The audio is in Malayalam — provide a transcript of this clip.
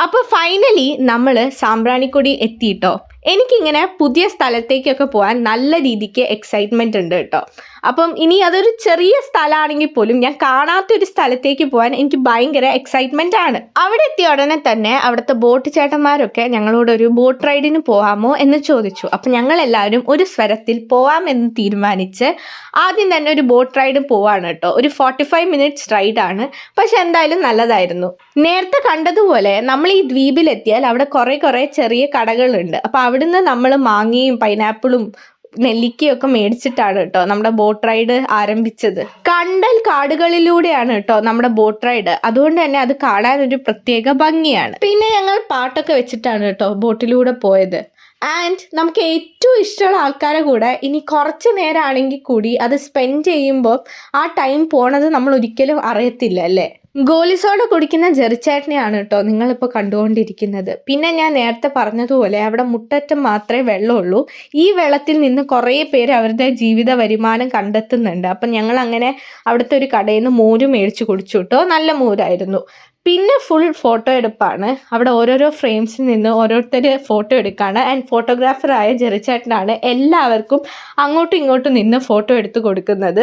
അപ്പോൾ ഫൈനലി നമ്മൾ സാമ്പ്രാണിക്കൊടി എത്തിയിട്ടോ. എനിക്കിങ്ങനെ പുതിയ സ്ഥലത്തേക്കൊക്കെ പോകാൻ നല്ല രീതിക്ക് എക്സൈറ്റ്മെൻറ്റ് ഉണ്ട് കേട്ടോ. അപ്പം ഇനി അതൊരു ചെറിയ സ്ഥലമാണെങ്കിൽ പോലും ഞാൻ കാണാത്തൊരു സ്ഥലത്തേക്ക് പോകാൻ എനിക്ക് ഭയങ്കര എക്സൈറ്റ്മെൻ്റ് ആണ്. അവിടെ എത്തിയ ഉടനെ തന്നെ അവിടുത്തെ ബോട്ട് ചേട്ടന്മാരൊക്കെ ഞങ്ങളോടൊരു ബോട്ട് റൈഡിന് പോകാമോ എന്ന് ചോദിച്ചു. അപ്പം ഞങ്ങളെല്ലാവരും ഒരു സ്വരത്തിൽ പോകാമെന്ന് തീരുമാനിച്ച് ആദ്യം തന്നെ ഒരു ബോട്ട് റൈഡ് പോവാണ് കേട്ടോ. ഒരു 45 മിനിറ്റ്സ് റൈഡാണ്, പക്ഷെ എന്തായാലും നല്ലതായിരുന്നു. നേരത്തെ കണ്ടതുപോലെ നമ്മൾ ഈ ദ്വീപിലെത്തിയാൽ അവിടെ കുറേ ചെറിയ കടകളുണ്ട്. അപ്പോൾ അവിടുന്ന് നമ്മൾ മാങ്ങയും പൈനാപ്പിളും നെല്ലിക്കയൊക്കെ മേടിച്ചിട്ടാണ് കേട്ടോ നമ്മുടെ ബോട്ട് റൈഡ് ആരംഭിച്ചത്. കണ്ടൽ കാടുകളിലൂടെയാണ് കേട്ടോ നമ്മുടെ ബോട്ട് റൈഡ്, അതുകൊണ്ട് തന്നെ അത് കാണാൻ ഒരു പ്രത്യേക ഭംഗിയാണ്. പിന്നെ ഞങ്ങൾ പാട്ടൊക്കെ വെച്ചിട്ടാണ് കേട്ടോ ബോട്ടിലൂടെ പോയത്. ആൻഡ് നമുക്ക് ഏറ്റവും ഇഷ്ടമുള്ള ആൾക്കാരെ കൂടെ ഇനി കുറച്ച് നേരമാണെങ്കിൽ കൂടി അത് സ്പെൻഡ് ചെയ്യുമ്പോൾ ആ ടൈം പോണത് നമ്മൾ ഒരിക്കലും അറിയത്തില്ല അല്ലേ. ഗോലിസോഡ കുടിക്കുന്ന ജെറിച്ചേട്ടനെയാണ് കേട്ടോ നിങ്ങളിപ്പോൾ കണ്ടുകൊണ്ടിരിക്കുന്നത്. പിന്നെ ഞാൻ നേരത്തെ പറഞ്ഞതുപോലെ അവിടെ മുട്ടറ്റം മാത്രമേ വെള്ളമുള്ളൂ. ഈ വെള്ളത്തിൽ നിന്ന് കുറേ പേര് അവരുടെ ജീവിത വരുമാനം കണ്ടെത്തുന്നുണ്ട്. അപ്പം ഞങ്ങൾ അങ്ങനെ അവിടുത്തെ ഒരു കടയിൽ നിന്ന് മോര് മേടിച്ച് കുടിച്ചു കേട്ടോ. നല്ല മോരായിരുന്നു. പിന്നെ ഫുൾ ഫോട്ടോ എടുപ്പാണ്. അവിടെ ഓരോരോ ഫ്രെയിംസിൽ നിന്ന് ഓരോരുത്തർ ഫോട്ടോ എടുക്കുകയാണ്. ആൻഡ് ഫോട്ടോഗ്രാഫറായ ജെറിച്ചേട്ടനാണ് എല്ലാവർക്കും അങ്ങോട്ടും ഇങ്ങോട്ടും നിന്ന് ഫോട്ടോ എടുത്ത് കൊടുക്കുന്നത്.